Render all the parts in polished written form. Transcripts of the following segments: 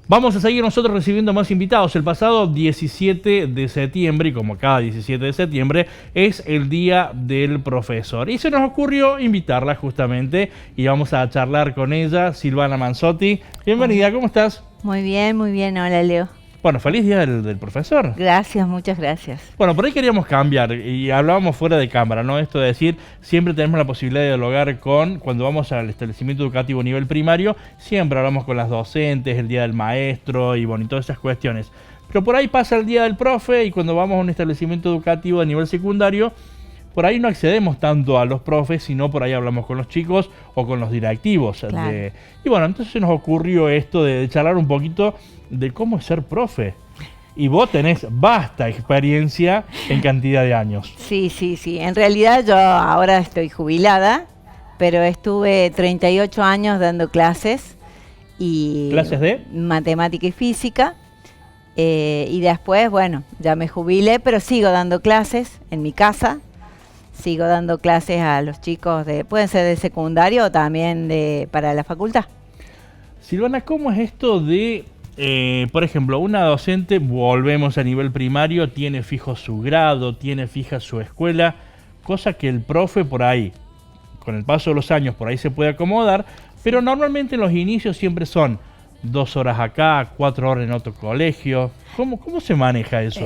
Vamos a seguir nosotros recibiendo más invitados. El pasado 17 de septiembre, y como cada 17 de septiembre, es el Día del Profesor. Y se nos ocurrió invitarla justamente y vamos a charlar con ella, Silvana Manzotti. Bienvenida, ¿cómo estás? Muy bien, hola Leo. Bueno, feliz Día del Profesor. Gracias, muchas gracias. Bueno, por ahí queríamos cambiar y hablábamos fuera de cámara, ¿no? Esto de decir, siempre tenemos la posibilidad de dialogar cuando vamos al establecimiento educativo a nivel primario, siempre hablamos con las docentes, el Día del Maestro y bueno, y todas esas cuestiones. Pero por ahí pasa el Día del Profe y cuando vamos a un establecimiento educativo a nivel secundario, por ahí no accedemos tanto a los profes, sino por ahí hablamos con los chicos o con los directivos. Claro. Y bueno, entonces se nos ocurrió esto de charlar un poquito de cómo es ser profe. Y vos tenés vasta experiencia en cantidad de años. Sí. En realidad yo ahora estoy jubilada, pero estuve 38 años dando clases. ¿Clases de? Matemática y física. Y después, bueno, ya me jubilé, pero sigo dando clases en mi casa. Sigo dando clases a los chicos, pueden ser de secundario o también para la facultad. Silvana, ¿cómo es esto de, por ejemplo, una docente, volvemos a nivel primario, tiene fijo su grado, tiene fija su escuela, cosa que el profe por ahí, con el paso de los años, por ahí se puede acomodar, pero normalmente en los inicios siempre son 2 horas acá, 4 horas en otro colegio. ¿Cómo se maneja eso?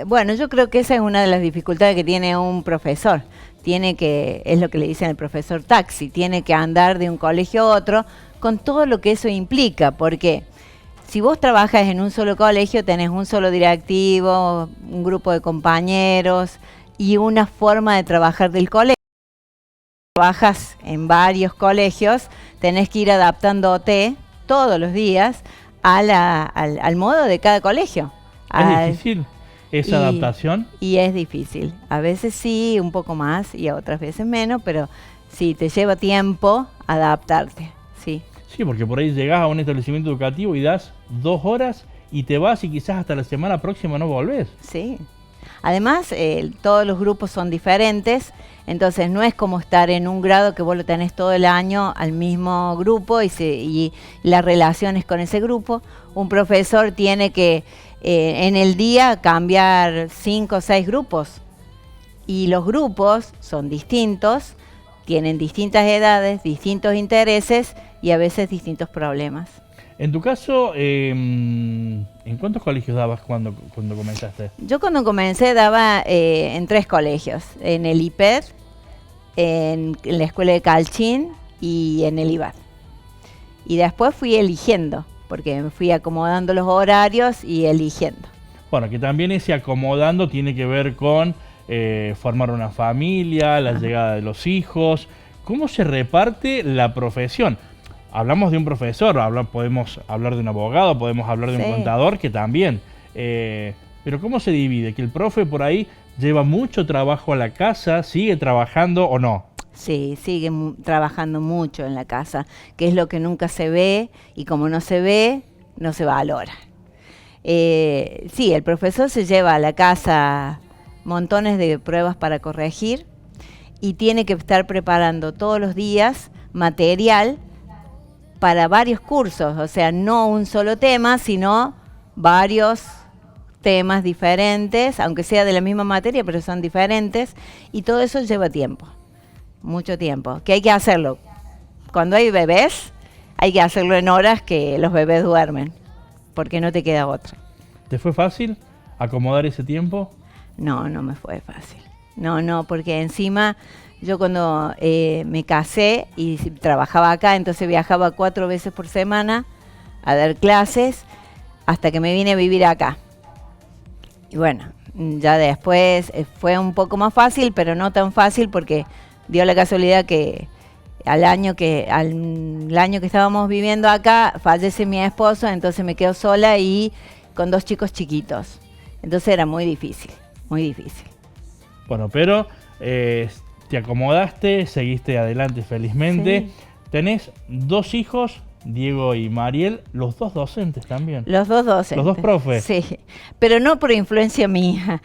Bueno, yo creo que esa es una de las dificultades que tiene un profesor. Es lo que le dicen el profesor taxi, tiene que andar de un colegio a otro con todo lo que eso implica, porque si vos trabajas en un solo colegio, tenés un solo directivo, un grupo de compañeros y una forma de trabajar del colegio. Trabajas en varios colegios, tenés que ir adaptándote todos los días al modo de cada colegio. ¿Es difícil esa adaptación? Y es difícil. A veces sí, un poco más y a otras veces menos, pero sí, te lleva tiempo adaptarte, sí. Sí, porque por ahí llegás a un establecimiento educativo y das 2 horas y te vas y quizás hasta la semana próxima no volvés. Sí. Además, todos los grupos son diferentes, entonces no es como estar en un grado que vos lo tenés todo el año al mismo grupo y las relaciones con ese grupo. Un profesor tiene que en el día cambiar 5 o 6 grupos y los grupos son distintos, tienen distintas edades, distintos intereses y a veces distintos problemas. En tu caso, ¿en cuántos colegios dabas cuando comenzaste? Yo cuando comencé daba en 3 colegios, en el IPED, en la escuela de Calchín y en el IBAD. Y después fui eligiendo, porque me fui acomodando los horarios y eligiendo. Bueno, que también ese acomodando tiene que ver con formar una familia, la llegada de los hijos. ¿Cómo se reparte la profesión? Hablamos de un profesor, podemos hablar de un abogado, podemos hablar de un contador, que también. Pero ¿cómo se divide? ¿Que el profe por ahí lleva mucho trabajo a la casa, sigue trabajando o no? Sí, sigue trabajando mucho en la casa, que es lo que nunca se ve, y como no se ve, no se valora. Sí, el profesor se lleva a la casa montones de pruebas para corregir y tiene que estar preparando todos los días material para varios cursos, o sea, no un solo tema, sino varios temas diferentes, aunque sea de la misma materia, pero son diferentes, y todo eso lleva tiempo, mucho tiempo, que hay que hacerlo. Cuando hay bebés, hay que hacerlo en horas que los bebés duermen, porque no te queda otra. ¿Te fue fácil acomodar ese tiempo? No, no me fue fácil. No, porque encima yo cuando me casé y trabajaba acá, entonces viajaba 4 veces por semana a dar clases hasta que me vine a vivir acá. Y bueno, ya después fue un poco más fácil, pero no tan fácil porque dio la casualidad que al año que estábamos viviendo acá fallece mi esposo, entonces me quedo sola y con 2 chicos chiquitos. Entonces era muy difícil, muy difícil. Bueno, pero te acomodaste, seguiste adelante felizmente. Sí. Tenés 2 hijos, Diego y Mariel, los 2 docentes también. Los 2 docentes. Los 2 profes. Sí, pero no por influencia mía.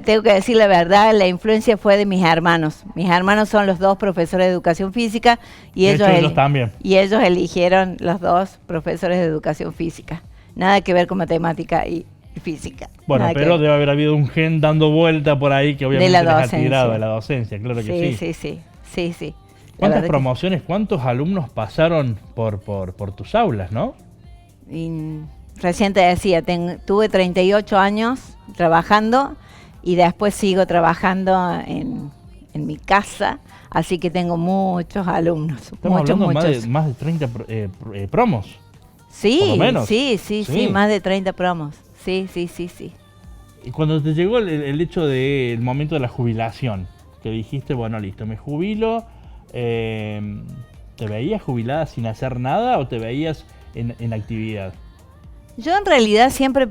Tengo que decir la verdad, la influencia fue de mis hermanos. Mis hermanos son los 2 profesores de educación física y ellos también. Y ellos eligieron los 2 profesores de educación física. Nada que ver con matemática y física. Bueno, Nada que pero ver. debe haber habido un gen dando vuelta por ahí que obviamente De la les ha docencia. tirado de la docencia, claro que sí. Sí. La ¿Cuántas verdad promociones, cuántos alumnos pasaron por tus aulas, no? y recién te decía, tuve 38 años trabajando y después sigo trabajando en mi casa, así que tengo muchos alumnos. Estamos muchos. hablando más de 30 promos. Sí, por lo menos. sí, más de 30 promos. Sí. Y cuando te llegó el hecho del momento de la jubilación, que dijiste, bueno, listo, me jubilo, ¿te veías jubilada sin hacer nada o te veías en actividad? Yo en realidad siempre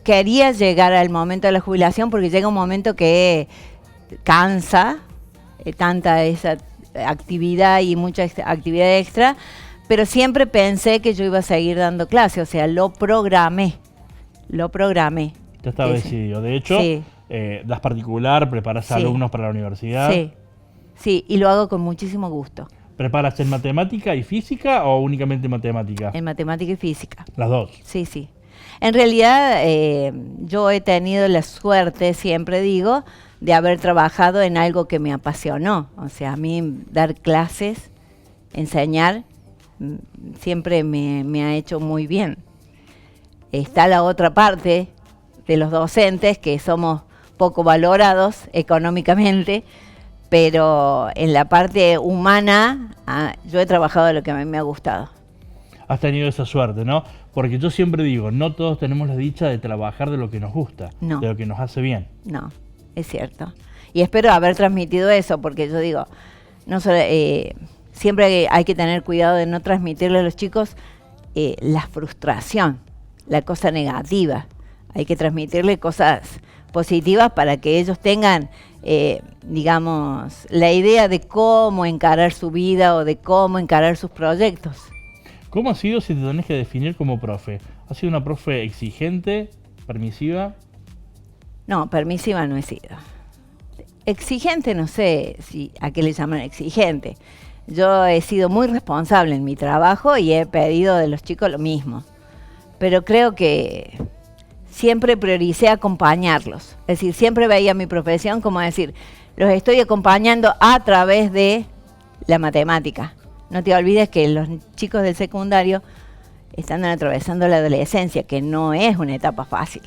quería llegar al momento de la jubilación porque llega un momento que cansa tanta esa actividad y mucha actividad extra, pero siempre pensé que yo iba a seguir dando clases, o sea, lo programé. Ya estaba decidido. De hecho, Sí. das particular, preparas Sí. alumnos para la universidad. Sí, y lo hago con muchísimo gusto, ¿Preparas en matemática y física o únicamente matemática? en matemática y física. Las dos. Sí. En realidad, yo he tenido la suerte, siempre digo, de haber trabajado en algo que me apasionó. O sea, a mí dar clases, enseñar, siempre me ha hecho muy bien. Está la otra parte de los docentes, que somos poco valorados económicamente, pero en la parte humana, yo he trabajado lo que a mí me ha gustado. Has tenido esa suerte, ¿no? Porque yo siempre digo, no todos tenemos la dicha de trabajar de lo que nos gusta, No. de lo que nos hace bien. No, es cierto. Y espero haber transmitido eso, porque yo digo, no solo, siempre hay que tener cuidado de no transmitirle a los chicos la frustración, la cosa negativa. Hay que transmitirle cosas positivas para que ellos tengan, digamos, la idea de cómo encarar su vida o de cómo encarar sus proyectos. ¿Cómo ha sido si te tenés que definir como profe? ¿Has sido una profe exigente, permisiva? No, permisiva no he sido. Exigente, no sé a qué le llaman exigente. Yo he sido muy responsable en mi trabajo y he pedido de los chicos lo mismo. Pero creo que siempre prioricé acompañarlos. Es decir, siempre veía mi profesión como decir, los estoy acompañando a través de la matemática. No te olvides que los chicos del secundario están atravesando la adolescencia, que no es una etapa fácil.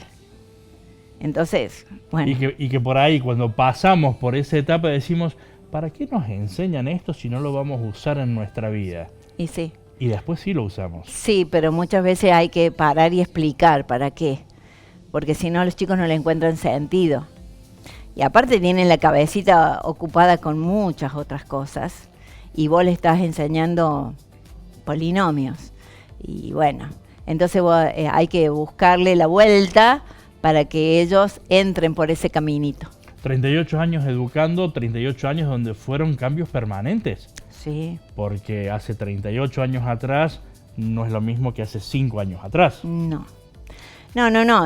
Entonces, bueno. Y que por ahí, cuando pasamos por esa etapa, decimos, ¿para qué nos enseñan esto si no lo vamos a usar en nuestra vida? Y sí. Y después sí lo usamos. Sí, pero muchas veces hay que parar y explicar para qué. Porque si no, los chicos no le encuentran sentido. Y aparte tienen la cabecita ocupada con muchas otras cosas. Y vos le estás enseñando polinomios. Y bueno, entonces hay que buscarle la vuelta para que ellos entren por ese caminito. 38 años educando, 38 años donde fueron cambios permanentes. Sí. Porque hace 38 años atrás no es lo mismo que hace 5 años atrás. No.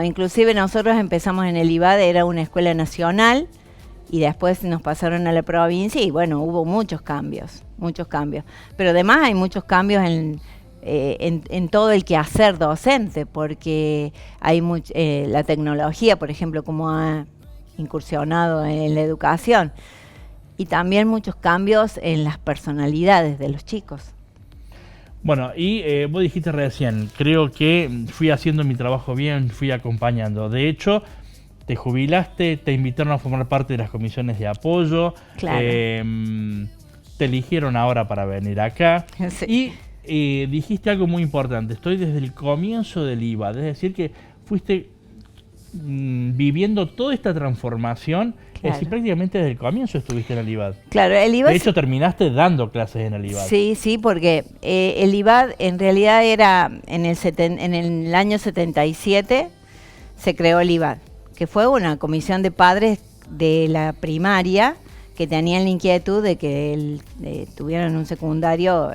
Inclusive nosotros empezamos en el IVAD, era una escuela nacional, y después nos pasaron a la provincia y bueno, hubo muchos cambios. Pero además hay muchos cambios en todo el quehacer docente, porque hay la tecnología, por ejemplo, como ha incursionado en la educación, y también muchos cambios en las personalidades de los chicos. Bueno, y vos dijiste recién, creo que fui haciendo mi trabajo bien, fui acompañando. De hecho, te jubilaste, te invitaron a formar parte de las comisiones de apoyo, Claro. Te eligieron ahora para venir acá. Sí. Y dijiste algo muy importante, estoy desde el comienzo del IVAD, es decir que fuiste viviendo toda esta transformación, Claro. es decir, prácticamente desde el comienzo estuviste en el IVAD. Claro, el IVAD. De hecho, terminaste dando clases en el IVAD. Sí, porque el IVAD en realidad era en el año 77 se creó el IVAD, que fue una comisión de padres de la primaria que tenían la inquietud de que tuvieran un secundario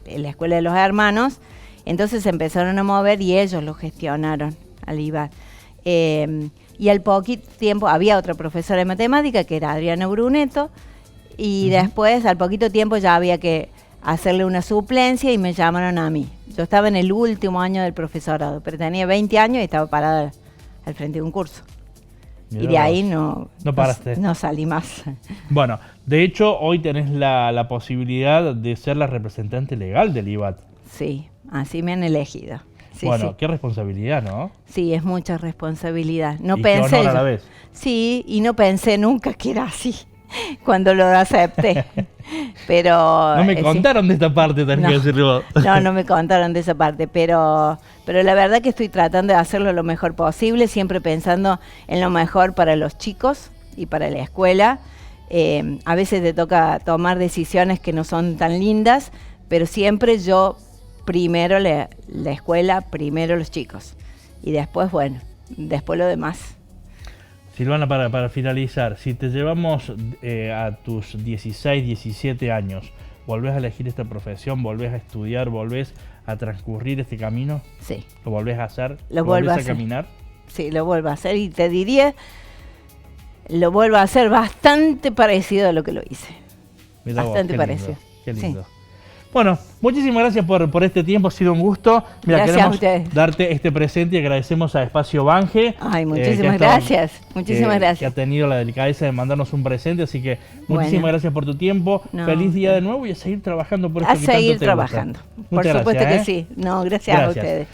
en la escuela de los hermanos. Entonces se empezaron a mover y ellos lo gestionaron al IVAD. Y al poquito tiempo había otra profesora de matemática que era Adriana Bruneto, y después al poquito tiempo ya había que hacerle una suplencia y me llamaron a mí. Yo estaba en el último año del profesorado, pero tenía 20 años y estaba parada al frente de un curso. Mirá y de ahí vos. No paraste. No salí más. Bueno, de hecho, hoy tenés la posibilidad de ser la representante legal del IBAT. Sí, así me han elegido. Sí, bueno, sí. Qué responsabilidad, ¿no? Sí, es mucha responsabilidad. No y pensé. qué honor a la vez. Sí, y no pensé nunca que era así cuando lo acepté. Pero no me contaron de esta parte, tenés que decirlo vos. No me contaron de esa parte, pero la verdad que estoy tratando de hacerlo lo mejor posible, siempre pensando en lo mejor para los chicos y para la escuela. A veces te toca tomar decisiones que no son tan lindas, pero siempre yo primero la escuela, primero los chicos. Y después, bueno, después lo demás. Silvana, para finalizar, si te llevamos a tus 16, 17 años, ¿volvés a elegir esta profesión? ¿Volvés a estudiar? ¿Volvés a transcurrir este camino? Sí. ¿Lo volvés a hacer? Lo vuelvo a hacer. Caminar? Sí, lo vuelvo a hacer y te diría, lo vuelvo a hacer bastante parecido a lo que lo hice. Mirá bastante vos, parecido. Qué lindo. Sí. Bueno, muchísimas gracias por este tiempo, ha sido un gusto. Mira, gracias queremos a ustedes. Darte este presente y agradecemos a Espacio Bange. Ay, muchísimas gracias. Muchísimas gracias. Que ha tenido la delicadeza de mandarnos un presente, así que muchísimas gracias por tu tiempo. No, feliz día de nuevo y a seguir trabajando por esto a que seguir tanto te trabajando. gusta. Por Muchas supuesto gracias, que sí. No, gracias a ustedes.